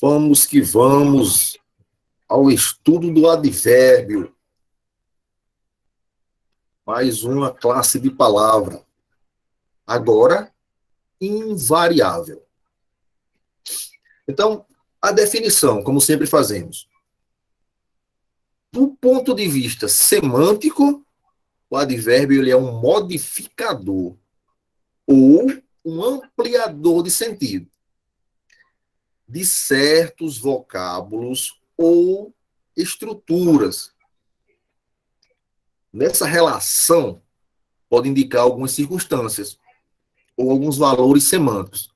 Vamos que vamos ao estudo do advérbio. Mais uma classe de palavra. Agora, invariável. Então, a definição, como sempre fazemos. Do ponto de vista semântico, o advérbio ele é um modificador ou um ampliador de sentido de certos vocábulos ou estruturas. Nessa relação, pode indicar algumas circunstâncias ou alguns valores semânticos.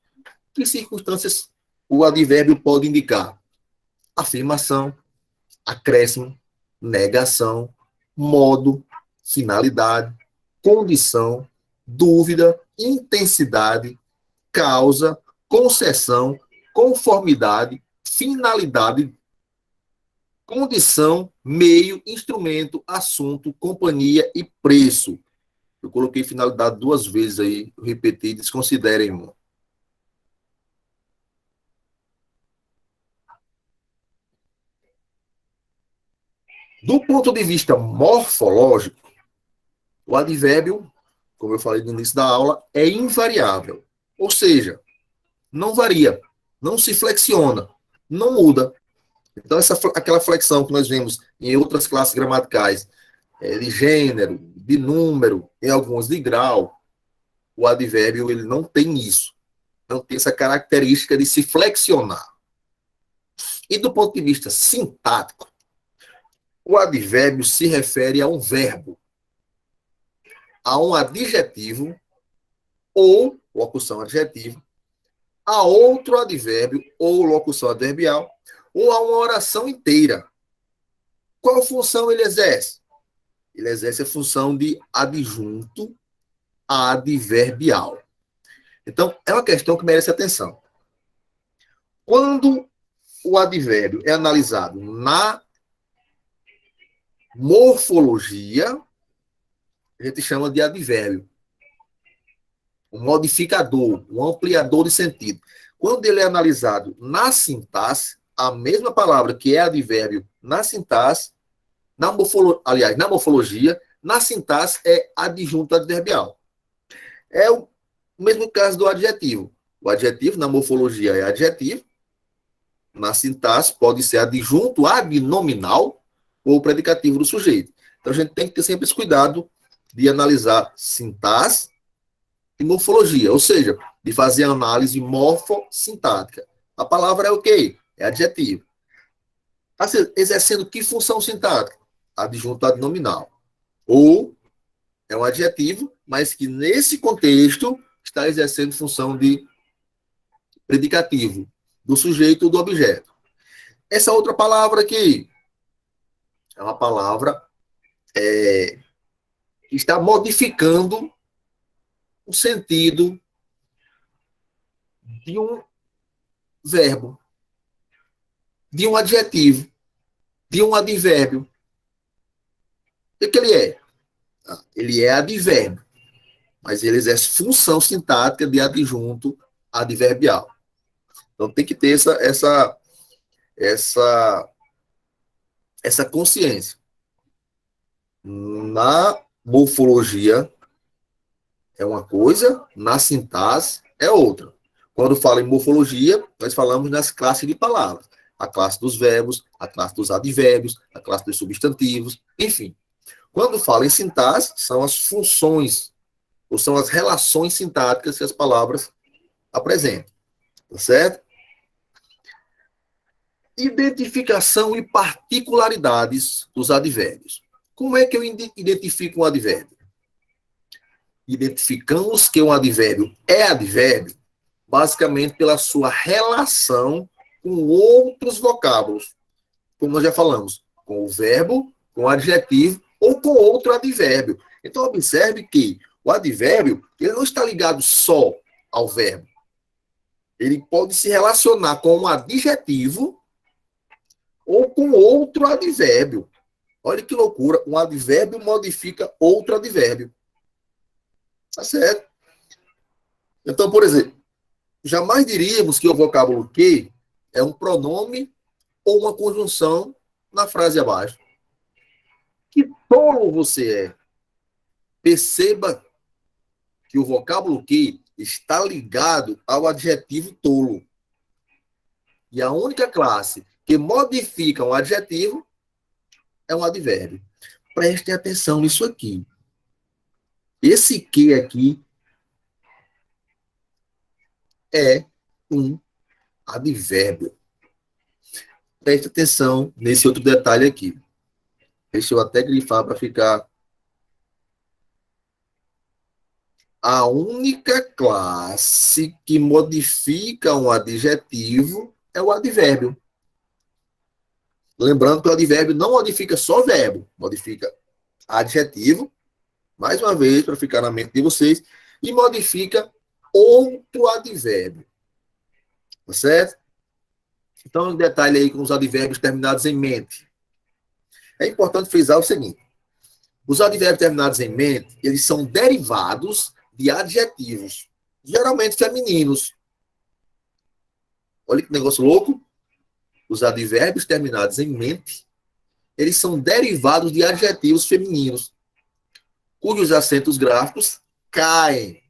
Que circunstâncias o advérbio pode indicar? Afirmação, acréscimo, negação, modo, finalidade, condição, dúvida, intensidade, causa, concessão, conformidade, finalidade, condição, meio, instrumento, assunto, companhia e preço. Eu coloquei finalidade 2 vezes aí, eu repeti, desconsiderem uma. Do ponto de vista morfológico, o advérbio, como eu falei no início da aula, é invariável. Ou seja, não varia, não se flexiona, não muda. Então, aquela flexão que nós vemos em outras classes gramaticais, de gênero, de número, em algumas de grau, o advérbio ele não tem isso. Não tem essa característica de se flexionar. E do ponto de vista sintático, o advérbio se refere a um verbo, a um adjetivo ou locução adjetiva, a outro advérbio ou locução adverbial, ou a uma oração inteira. Qual função ele exerce? Ele exerce a função de adjunto adverbial. Então, é uma questão que merece atenção. Quando o advérbio é analisado na morfologia, a gente chama de advérbio. Um modificador, um ampliador de sentido. Quando ele é analisado na sintaxe, a mesma palavra que é advérbio na sintaxe, na morfologia, na sintaxe é adjunto adverbial. É o mesmo caso do adjetivo. O adjetivo na morfologia é adjetivo, na sintaxe pode ser adjunto adnominal ou predicativo do sujeito. Então a gente tem que ter sempre esse cuidado de analisar sintaxe e morfologia, ou seja, de fazer análise morfossintática. A palavra é o quê? É adjetivo. Está exercendo que função sintática? Adjunto adnominal. Ou é um adjetivo, mas que nesse contexto está exercendo função de predicativo do sujeito ou do objeto. Essa outra palavra aqui é uma palavra que está modificando o sentido de um verbo, de um adjetivo, de um advérbio. O que ele é? Ele é advérbio, mas ele exerce função sintática de adjunto adverbial. Então tem que ter essa consciência. Na morfologia é uma coisa, na sintaxe é outra. Quando fala em morfologia, nós falamos nas classes de palavras. A classe dos verbos, a classe dos advérbios, a classe dos substantivos, enfim. Quando fala em sintaxe, são as funções, ou são as relações sintáticas que as palavras apresentam. Tá certo? Identificação e particularidades dos advérbios. Como é que eu identifico um advérbio? Identificamos que um advérbio é advérbio basicamente pela sua relação com outros vocábulos, como nós já falamos, com o verbo, com o adjetivo ou com outro advérbio. Então, observe que o advérbio ele não está ligado só ao verbo. Ele pode se relacionar com um adjetivo ou com outro advérbio. Olha que loucura, um advérbio modifica outro advérbio. Tá certo? Então, por exemplo, jamais diríamos que o vocábulo que é um pronome ou uma conjunção na frase abaixo. Que tolo você é. Perceba que o vocábulo que está ligado ao adjetivo tolo. E a única classe que modifica um adjetivo é um advérbio. Preste atenção nisso aqui. Esse que aqui é um advérbio. Preste atenção nesse outro detalhe aqui. Deixa eu até grifar para ficar. A única classe que modifica um adjetivo é o advérbio. Lembrando que o advérbio não modifica só verbo, modifica adjetivo, mais uma vez, para ficar na mente de vocês, e modifica outro advérbio. Tá certo? Então, um detalhe aí com os advérbios terminados em mente. É importante frisar o seguinte: os advérbios terminados em mente, eles são derivados de adjetivos, geralmente femininos. Olha que negócio louco. Os advérbios terminados em mente, eles são derivados de adjetivos femininos, cujos acentos gráficos caem.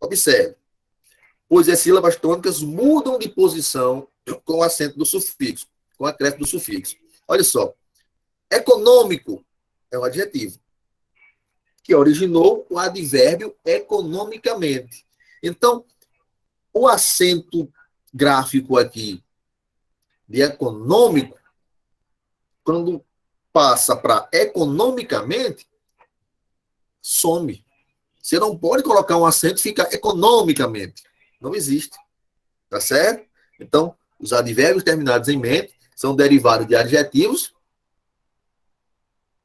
Observe. Pois as sílabas tônicas mudam de posição com o acento do sufixo, com o acréscimo do sufixo. Olha só. Econômico é um adjetivo que originou o advérbio economicamente. Então, o acento gráfico aqui de econômico, quando passa para economicamente, some. Você não pode colocar um acento e ficar economicamente. Não existe. Tá certo? Então, os advérbios terminados em mente são derivados de adjetivos.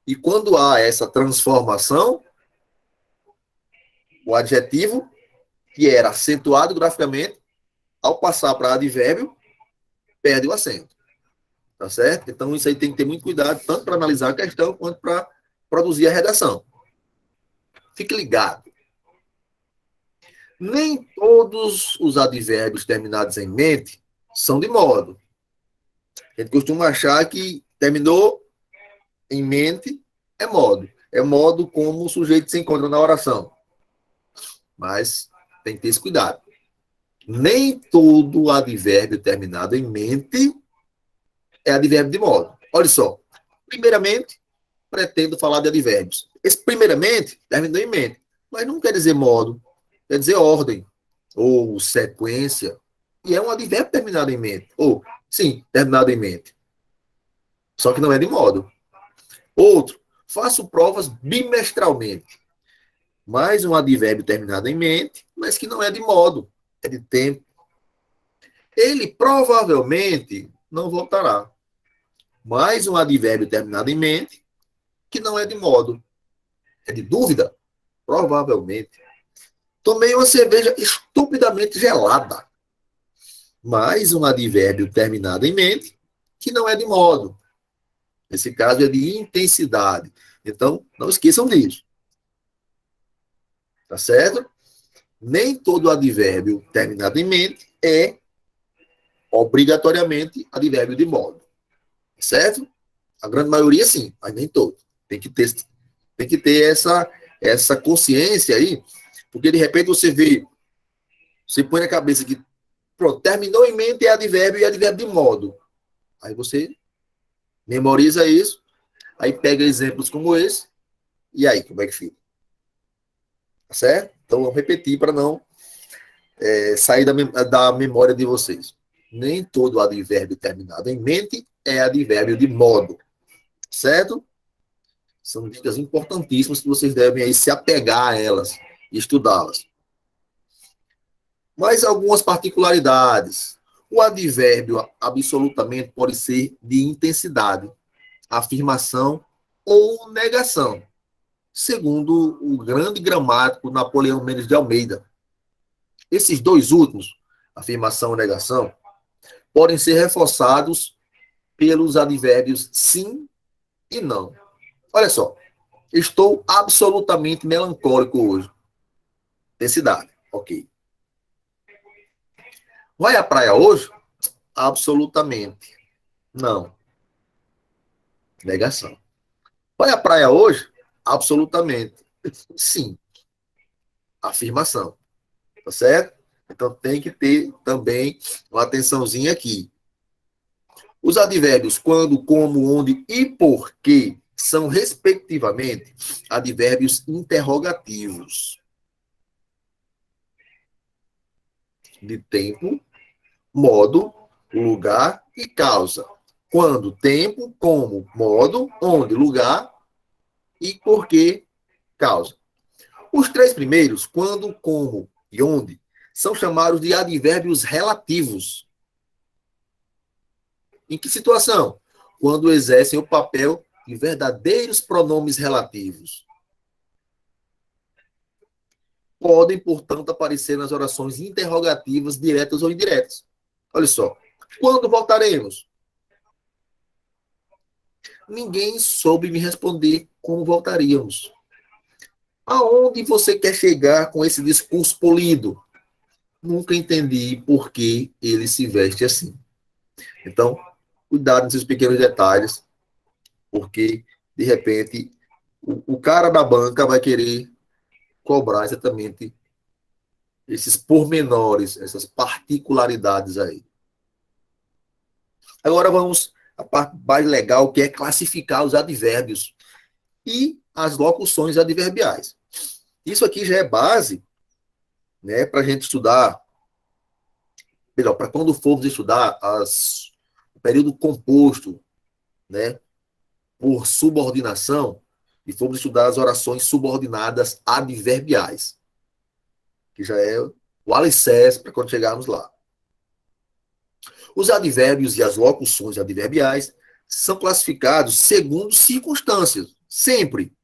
E quando há essa transformação, o adjetivo, que era acentuado graficamente, ao passar para advérbio, perde o acento. Tá certo? Então, isso aí tem que ter muito cuidado, tanto para analisar a questão, quanto para produzir a redação. Fique ligado. Nem todos os advérbios terminados em mente são de modo. A gente costuma achar que terminou em mente é modo. É modo como o sujeito se encontra na oração. Mas tem que ter esse cuidado. Nem todo advérbio terminado em mente é advérbio de modo. Olha só. Primeiramente, pretendo falar de advérbios. Esse primeiramente terminou em mente, mas não quer dizer modo, quer dizer ordem ou sequência. E é um advérbio terminado em mente. Ou, sim, terminado em mente. Só que não é de modo. Outro, faço provas bimestralmente. Mais um advérbio terminado em mente, mas que não é de modo, é de tempo. Ele provavelmente não voltará. Mais um advérbio terminado em mente, que não é de modo, é de dúvida, provavelmente. Tomei uma cerveja estupidamente gelada. Mais um advérbio terminado em mente, que não é de modo. Nesse caso é de intensidade. Então, não esqueçam disso. Tá certo? Nem todo advérbio terminado em mente é obrigatoriamente advérbio de modo. Certo? A grande maioria sim, mas nem todo. Tem que ter essa consciência aí, porque de repente você põe na cabeça que, pronto, terminou em mente é advérbio e advérbio de modo. Aí você memoriza isso, aí pega exemplos como esse, e aí, como é que fica? Tá certo? Então, vamos repetir para não sair da memória de vocês. Nem todo advérbio terminado em mente é advérbio de modo. Certo? São dicas importantíssimas que vocês devem aí se apegar a elas e estudá-las. Mais algumas particularidades. O advérbio absolutamente pode ser de intensidade, afirmação ou negação, segundo o grande gramático Napoleão Mendes de Almeida. Esses dois últimos, afirmação e negação, podem ser reforçados pelos advérbios sim e não. Olha só, estou absolutamente melancólico hoje. Intensidade, ok. Vai à praia hoje? Absolutamente. Não. Negação. Vai à praia hoje? Absolutamente. Sim. Afirmação. Tá certo? Então tem que ter também uma atençãozinha aqui. Os advérbios quando, como, onde e porquê são, respectivamente, advérbios interrogativos de tempo, modo, lugar e causa. Quando, tempo, como, modo, onde, lugar e porquê, causa. Os três primeiros, quando, como e onde, são chamados de advérbios relativos. Em que situação? Quando exercem o papel de verdadeiros pronomes relativos. Podem, portanto, aparecer nas orações interrogativas diretas ou indiretas. Olha só. Quando voltaremos? Ninguém soube me responder como voltaríamos. Aonde você quer chegar com esse discurso polido? Nunca entendi por que ele se veste assim. Então, cuidado nesses pequenos detalhes, porque, de repente, o cara da banca vai querer cobrar exatamente esses pormenores, essas particularidades aí. Agora vamos à parte mais legal, que é classificar os advérbios e as locuções adverbiais. Isso aqui já é base, né, para a gente estudar, melhor, para quando formos estudar o período composto, né, por subordinação, e formos estudar as orações subordinadas adverbiais, que já é o alicerce para quando chegarmos lá. Os advérbios e as locuções adverbiais são classificados segundo circunstâncias, sempre.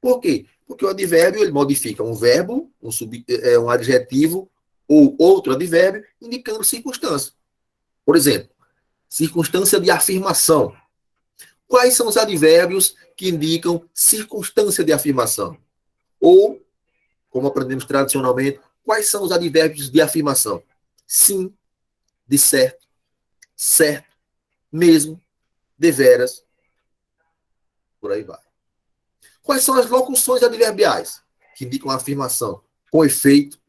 Por quê? Porque o advérbio ele modifica um verbo, um adjetivo ou outro advérbio, indicando circunstância. Por exemplo, circunstância de afirmação. Quais são os advérbios que indicam circunstância de afirmação? Ou, como aprendemos tradicionalmente, quais são os advérbios de afirmação? Sim, de certo, certo, mesmo, deveras, por aí vai. Quais são as locuções adverbiais? Que indicam a afirmação com efeito,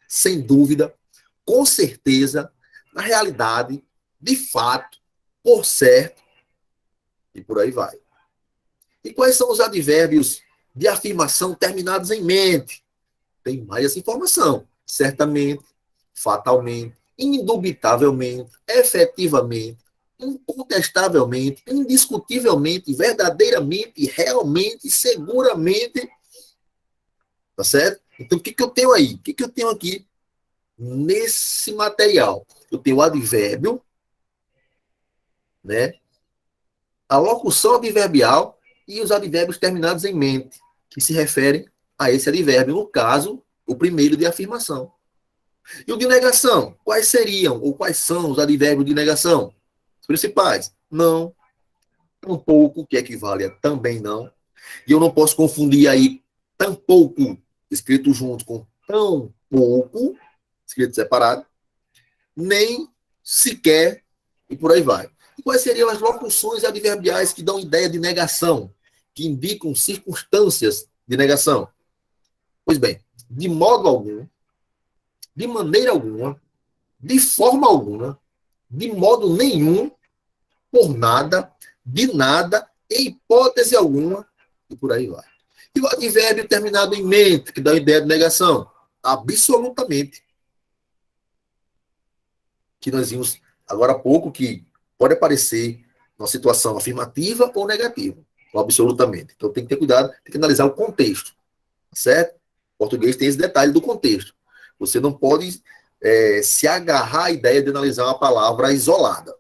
sem dúvida, com certeza, na realidade, de fato, por certo, e por aí vai. E quais são os advérbios de afirmação terminados em mente? Tem mais essa informação. Certamente, fatalmente, indubitavelmente, efetivamente, incontestavelmente, indiscutivelmente, verdadeiramente, realmente, seguramente. Tá certo? Então, o que, que eu tenho aí? O que, que eu tenho aqui nesse material? Eu tenho o advérbio, né? A locução adverbial e os advérbios terminados em mente, que se referem a esse advérbio, no caso, o primeiro de afirmação. E o de negação? Quais seriam ou quais são os advérbios de negação? Os principais? Não. Tampouco, que equivale a também não. E eu não posso confundir aí tampouco, escrito junto, com tão pouco, escrito separado, nem sequer, e por aí vai. E quais seriam as locuções adverbiais que dão ideia de negação, que indicam circunstâncias de negação? Pois bem, de modo algum, de maneira alguma, de forma alguma, de modo nenhum, por nada, de nada, em hipótese alguma, e por aí vai. E o advérbio terminado em mente, que dá ideia de negação? Absolutamente. Que nós vimos agora há pouco, que pode aparecer uma situação afirmativa ou negativa, ou absolutamente. Então tem que ter cuidado, tem que analisar o contexto, certo? O português tem esse detalhe do contexto. Você não pode se agarrar à ideia de analisar uma palavra isolada.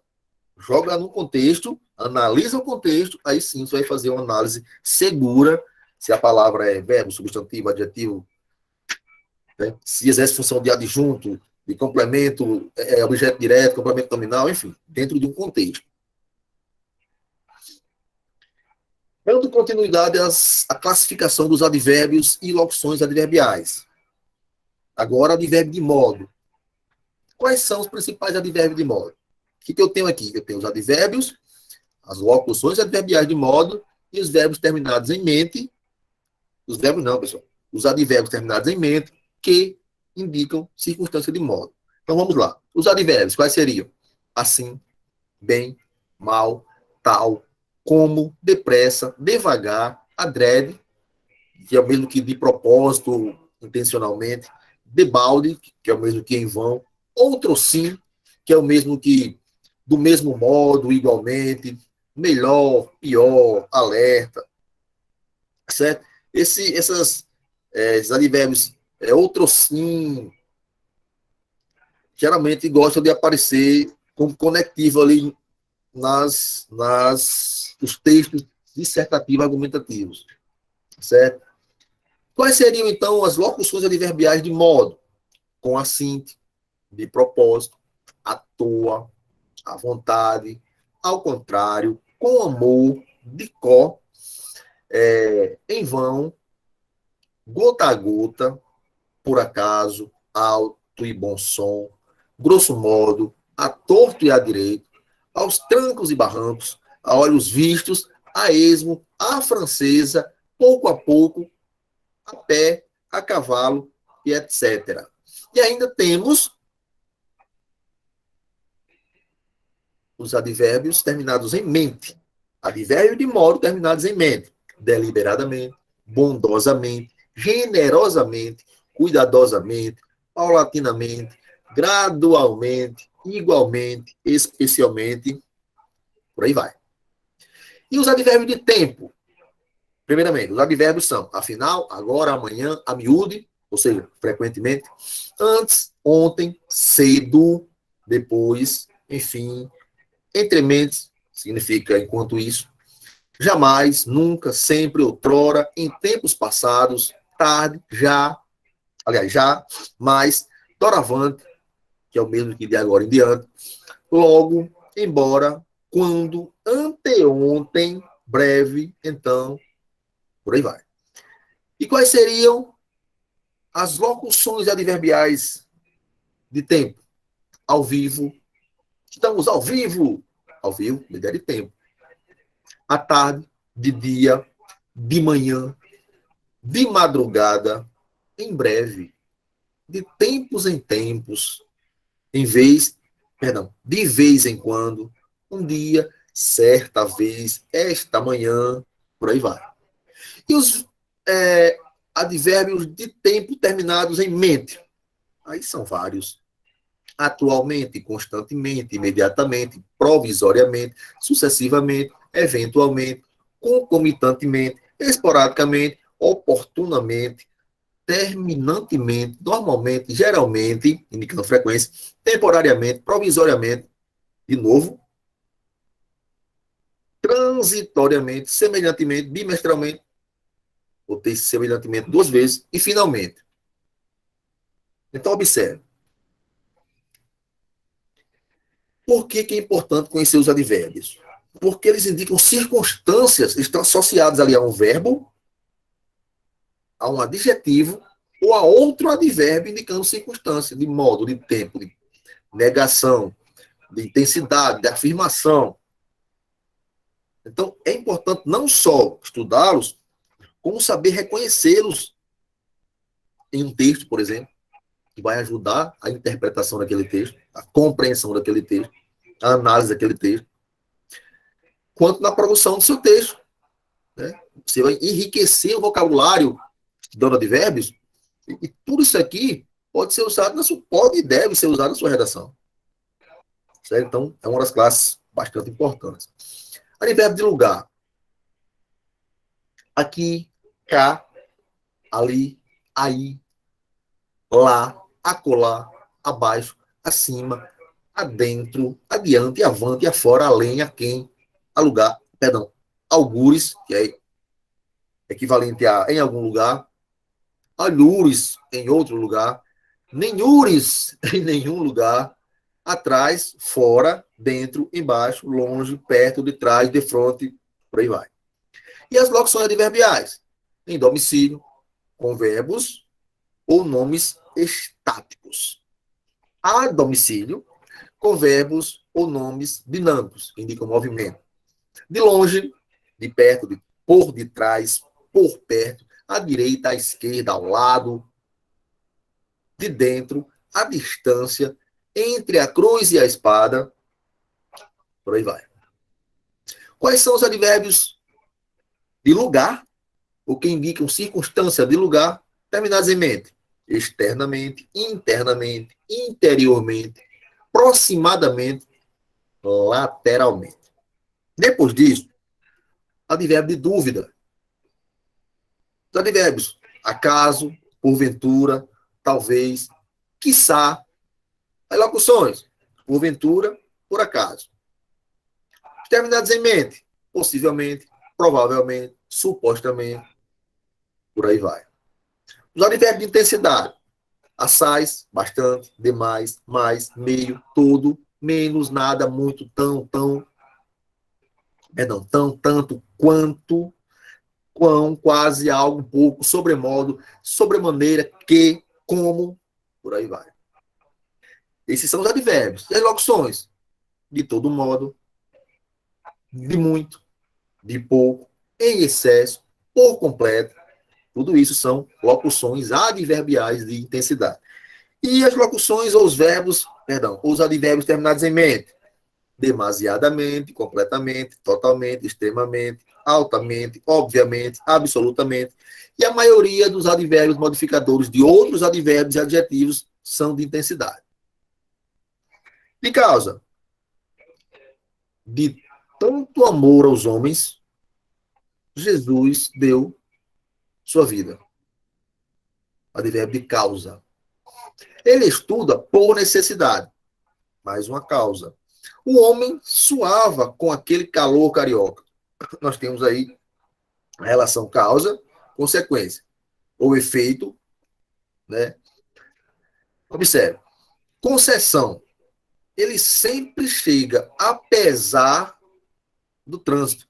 Joga no contexto, analisa o contexto, aí sim você vai fazer uma análise segura se a palavra é verbo, substantivo, adjetivo, né? Se exerce função de adjunto, de complemento, objeto direto, complemento nominal, enfim, dentro de um contexto. Dando continuidade à classificação dos advérbios e locuções adverbiais. Agora, advérbio de modo. Quais são os principais advérbios de modo? O que eu tenho aqui? Eu tenho os advérbios, as locuções adverbiais de modo e os verbos terminados em mente. Os verbos não, pessoal. Os advérbios terminados em mente que indicam circunstância de modo. Então vamos lá. Os advérbios, quais seriam? Assim, bem, mal, tal, como, depressa, devagar, adrede, que é o mesmo que de propósito, intencionalmente, debalde, que é o mesmo que em vão, outro sim, que é o mesmo que do mesmo modo, igualmente, melhor, pior, alerta, certo? Esses advérbios, outro sim, geralmente gostam de aparecer como conectivo ali nos textos dissertativos argumentativos, certo? Quais seriam, então, as locuções adverbiais de modo? Com assim, de propósito, à toa, à vontade, ao contrário, com amor, de có, em vão, gota a gota, por acaso, alto e bom som, grosso modo, a torto e a direito, aos trancos e barrancos, a olhos vistos, a esmo, à francesa, pouco a pouco, a pé, a cavalo e etc. E ainda temos os advérbios terminados em mente. Advérbio de modo terminados em mente. Deliberadamente, bondosamente, generosamente, cuidadosamente, paulatinamente, gradualmente, igualmente, especialmente, por aí vai. E os advérbios de tempo? Primeiramente, os advérbios são afinal, agora, amanhã, a miúde, ou seja, frequentemente, antes, ontem, cedo, depois, enfim, entre mentes, significa enquanto isso, jamais, nunca, sempre, outrora, em tempos passados, tarde, já, aliás, já, mais, doravante, que é o mesmo que de agora em diante, logo, embora, quando, anteontem, breve, então, por aí vai. E quais seriam as locuções adverbiais de tempo? Ao vivo, estamos ao vivo, ideia de tempo. À tarde, de dia, de manhã, de madrugada, em breve, de tempos em tempos, de vez em quando, um dia, certa vez, esta manhã, por aí vai. E os advérbios de tempo terminados em mente? Aí são vários. Atualmente, constantemente, imediatamente, provisoriamente, sucessivamente, eventualmente, concomitantemente, esporadicamente, oportunamente, terminantemente, normalmente, geralmente, indicando frequência, temporariamente, provisoriamente, de novo, transitoriamente, semelhantemente, bimestralmente, ou ter semelhantemente duas vezes, e finalmente. Então, observe. Por que é importante conhecer os advérbios? Porque eles indicam circunstâncias, estão associadas ali a um verbo, a um adjetivo, ou a outro advérbio indicando circunstância, de modo, de tempo, de negação, de intensidade, de afirmação. Então, é importante não só estudá-los, como saber reconhecê-los em um texto, por exemplo, que vai ajudar a interpretação daquele texto, a compreensão daquele texto, a análise daquele texto, quanto na produção do seu texto. Né? Você vai enriquecer o vocabulário dando advérbios, e tudo isso aqui pode ser usado, pode e deve ser usado na sua redação. Certo? Então, é uma das classes bastante importantes. Advérbio de lugar. Aqui, cá, ali, aí, lá, acolá, abaixo, acima, adentro, adiante, avante, afora, além, a quem, a lugar, perdão, algures, que é equivalente a em algum lugar, alures em outro lugar, nenhures em nenhum lugar, atrás, fora, dentro, embaixo, longe, perto, de trás, de frente, por aí vai. E as locuções adverbiais? Em domicílio, com verbos ou nomes estáticos. a domicílio, com verbos ou nomes dinâmicos, que indicam movimento. De longe, de perto, por detrás, por perto, à direita, à esquerda, ao lado, de dentro, à distância, entre a cruz e a espada, por aí vai. Quais são os advérbios de lugar, o que indicam circunstância de lugar, terminados em mente? Externamente, internamente, interiormente, aproximadamente, lateralmente. Depois disso, advérbio de dúvida. Os advérbios acaso, porventura, talvez, quiçá. As locuções, porventura, por acaso. Terminados em mente, possivelmente, provavelmente, supostamente, por aí vai. Os advérbios de intensidade, assaz, bastante, demais, mais, meio, todo, menos, nada, muito, tão, não, tão, tanto, quanto, quão, quase, algo, pouco, sobremodo, sobremaneira, que, como, por aí vai. Esses são os advérbios. E as locuções? De todo modo, de muito, de pouco, em excesso, por completo. Tudo isso são locuções adverbiais de intensidade. E as locuções ou os verbos, perdão, os advérbios terminados em mente. Demasiadamente, completamente, totalmente, extremamente, altamente, obviamente, absolutamente. E a maioria dos advérbios modificadores de outros advérbios e adjetivos são de intensidade. De causa de tanto amor aos homens, Jesus deu sua vida. Advérbio de causa. Ele estuda por necessidade, mais uma causa. O homem suava com aquele calor carioca. Nós temos aí a relação causa-consequência. Ou efeito, né? Observe. Concessão. Ele sempre chega apesar do trânsito.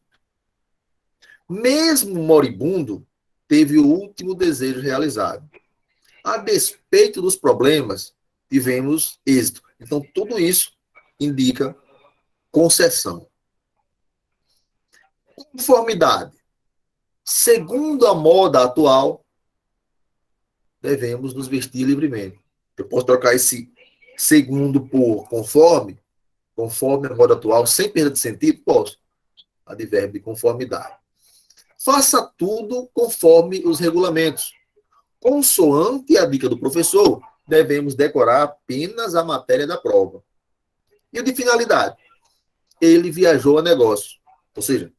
Mesmo moribundo, teve o último desejo realizado. A despeito dos problemas, tivemos êxito. Então, tudo isso indica concessão. Conformidade. Segundo a moda atual, devemos nos vestir livremente. Eu posso trocar esse segundo por conforme a moda atual, sem perda de sentido? Posso. Advérbio de conformidade. Faça tudo conforme os regulamentos. Consoante a dica do professor, devemos decorar apenas a matéria da prova. E o de finalidade? Ele viajou a negócio. Ou seja,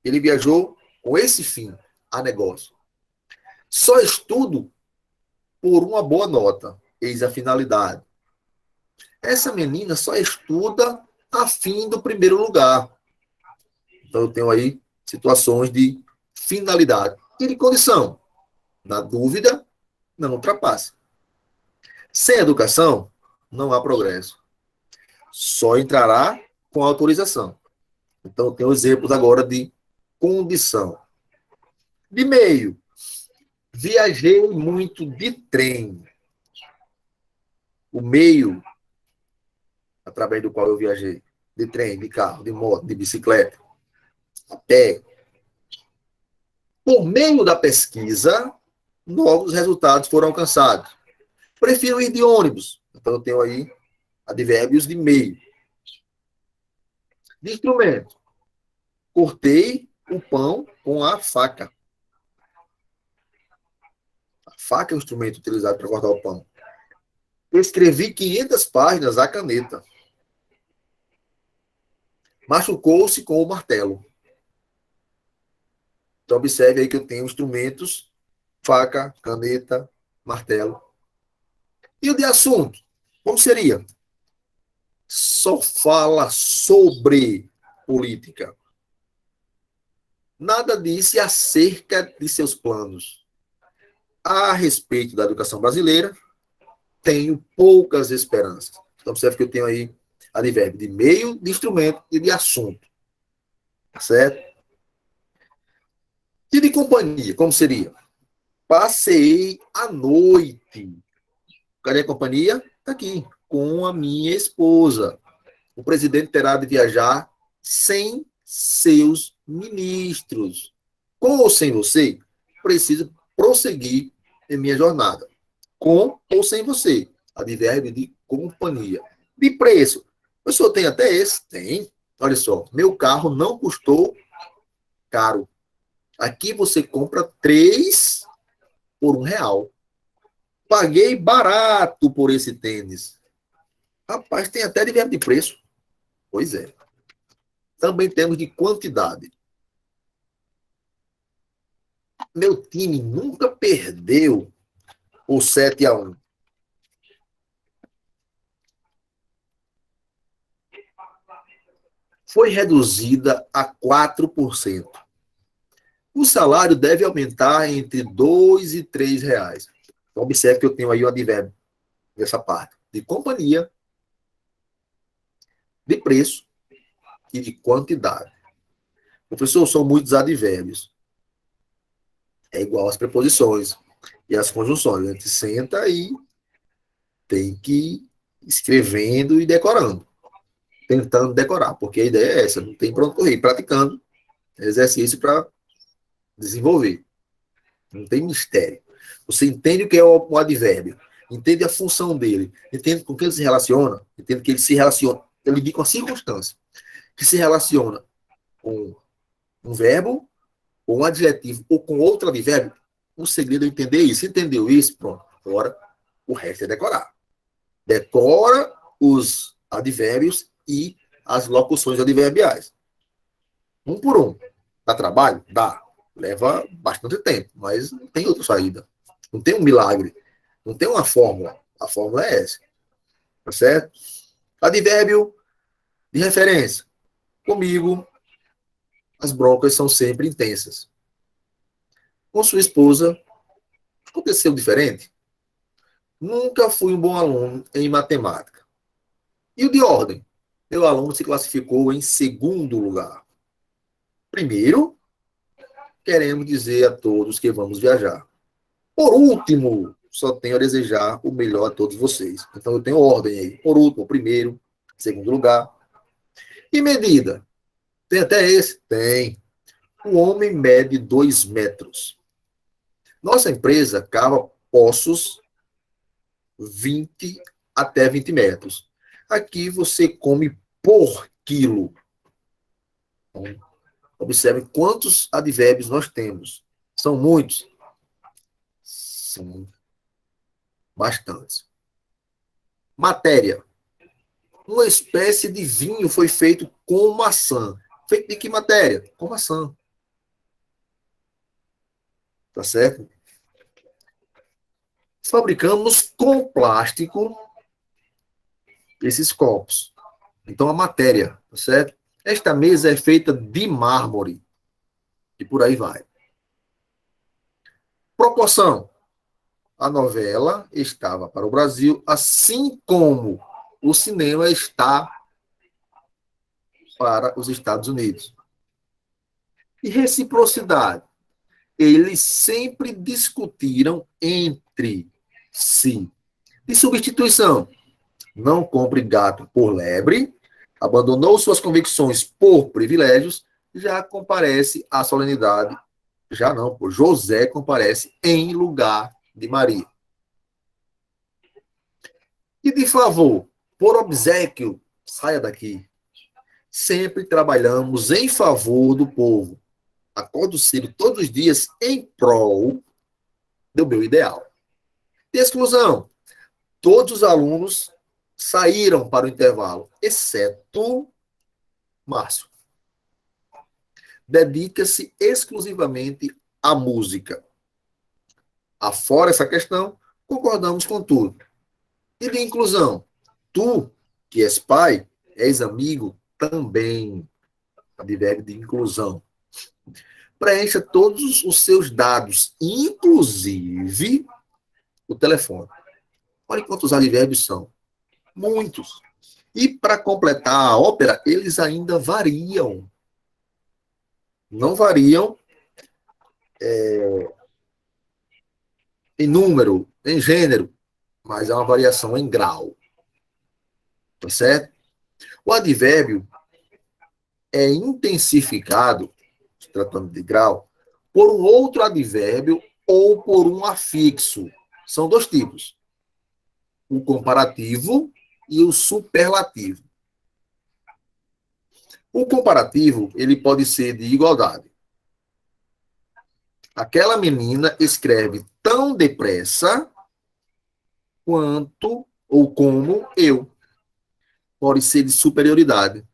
ele viajou com esse fim, a negócio. Só estudo por uma boa nota. Eis a finalidade. Essa menina só estuda a fim do primeiro lugar. Então, eu tenho aí situações de finalidade e de condição. Na dúvida, não ultrapassa. Sem educação, não há progresso. Só entrará com autorização. Então, eu tenho exemplos agora de condição. De meio, viajei muito de trem. O meio através do qual eu viajei. De trem, de carro, de moto, de bicicleta, a pé. Por meio da pesquisa, novos resultados foram alcançados. Prefiro ir de ônibus. Então, eu tenho aí advérbios de meio. De instrumento. Cortei o pão com a faca. A faca é o instrumento utilizado para cortar o pão. Escrevi 500 páginas à caneta. Machucou-se com o martelo. Então, observe aí que eu tenho instrumentos, faca, caneta, martelo. E o de assunto? Como seria? Só fala sobre política. Nada disse acerca de seus planos. A respeito da educação brasileira, tenho poucas esperanças. Então, observe que eu tenho aí advérbio de meio, de instrumento e de assunto. Certo? E de companhia, como seria? Passei a noite. Cadê a companhia? Está aqui, com a minha esposa. O presidente terá de viajar sem seus ministros. Com ou sem você, preciso prosseguir em minha jornada. Com ou sem você. Advérbio de companhia. De preço. O senhor tem até esse? Tem. Olha só, meu carro não custou caro. Aqui você compra 3 por R$ 1. Paguei barato por esse tênis. Rapaz, tem até advérbio de preço. Pois é. Também temos de quantidade. Meu time nunca perdeu por 7-1. Foi reduzida a 4%. O salário deve aumentar entre R$ 2 e R$ 3. Então, observe que eu tenho aí o advérbio dessa parte. De companhia, de preço e de quantidade. Professor, são muitos advérbios. É igual às preposições e às conjunções. A gente senta e tem que ir escrevendo e decorando. Tentando decorar, porque a ideia é essa. Não tem pronto correr. Praticando exercício para desenvolver. Não tem mistério. Você entende o que é um advérbio, entende a função dele, entende com que ele se relaciona, entende que ele se relaciona, ele diz com a circunstância, que se relaciona com um verbo, ou um adjetivo, ou com outro advérbio. O segredo é entender isso. Entendeu isso? Pronto. Agora, o resto é decorar. Decora os advérbios e as locuções adverbiais. Um por um. Dá trabalho? Dá. Leva bastante tempo, mas não tem outra saída. Não tem um milagre. Não tem uma fórmula. A fórmula é essa. Tá certo? Advérbio de referência. Comigo, as broncas são sempre intensas. Com sua esposa, aconteceu diferente? Nunca fui um bom aluno em matemática. E o de ordem? Meu aluno se classificou em segundo lugar. Primeiro, queremos dizer a todos que vamos viajar. Por último, só tenho a desejar o melhor a todos vocês. Então eu tenho ordem aí. Por último, primeiro, segundo lugar. E medida? Tem até esse? Tem. O homem mede 2 metros. Nossa empresa cava poços 20 até 20 metros. Aqui você come por quilo. Então, observe quantos advérbios nós temos. São muitos? São bastantes. Matéria. Uma espécie de vinho foi feito com maçã. Feito de que matéria? Com maçã. Tá certo? Fabricamos com plástico esses copos. Então, a matéria, tá certo? Esta mesa é feita de mármore. E por aí vai. Proporção. A novela estava para o Brasil, assim como o cinema está para os Estados Unidos. E reciprocidade. Eles sempre discutiram entre si. E substituição. Não compre gato por lebre, abandonou suas convicções por privilégios, já comparece à solenidade, já não, por José comparece em lugar de Maria. E de favor, por obséquio, saia daqui. Sempre trabalhamos em favor do povo. Acordo cedo todos os dias em prol do meu ideal. E exclusão. Todos os alunos saíram para o intervalo, exceto Márcio. Dedica-se exclusivamente à música. Afora essa questão, concordamos com tudo. E de inclusão? Tu, que és pai, és amigo também. Advérbio de inclusão. Preencha todos os seus dados, inclusive o telefone. Olha quantos advérbios são. Muitos. E para completar a ópera, eles ainda variam. Não variam em número, em gênero. mas é uma variação em grau. Tá certo? O advérbio é intensificado, se tratando de grau, por um outro advérbio ou por um afixo. São dois tipos: o comparativo e o superlativo. O comparativo, ele pode ser de igualdade. Aquela menina escreve tão depressa quanto ou como eu. Pode ser de superioridade.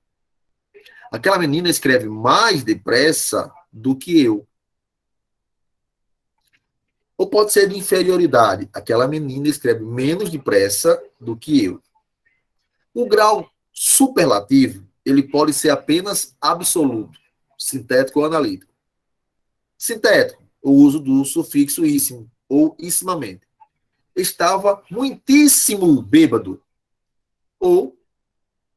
Aquela menina escreve mais depressa do que eu. Ou pode ser de inferioridade. Aquela menina escreve menos depressa do que eu. O grau superlativo, ele pode ser apenas absoluto, sintético ou analítico. Sintético, o uso do sufixo íssimo ou issimamente. Estava muitíssimo bêbado. Ou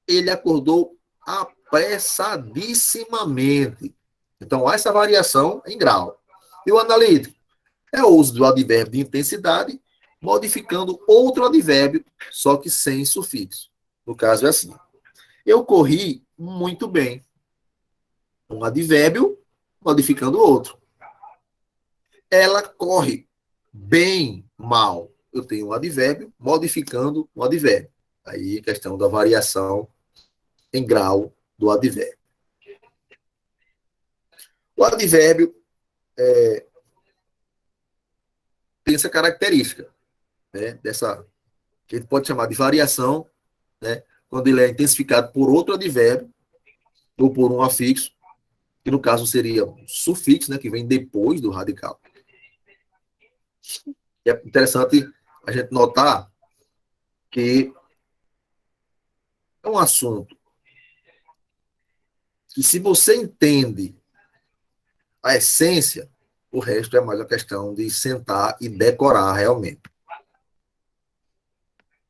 ele acordou apressadissimamente. Então, há essa variação em grau. E o analítico é o uso do advérbio de intensidade, modificando outro advérbio, só que sem sufixo. No caso, é assim: eu corri muito bem. Um advérbio modificando o outro. Ela corre bem mal. Eu tenho um advérbio modificando um advérbio. Aí a questão da variação em grau do advérbio. O advérbio tem essa característica, né, dessa, que a gente pode chamar de variação, né, quando ele é intensificado por outro advérbio ou por um afixo, que no caso seria um sufixo, né, que vem depois do radical. E é interessante a gente notar que é um assunto que, se você entende a essência, o resto é mais a questão de sentar e decorar realmente.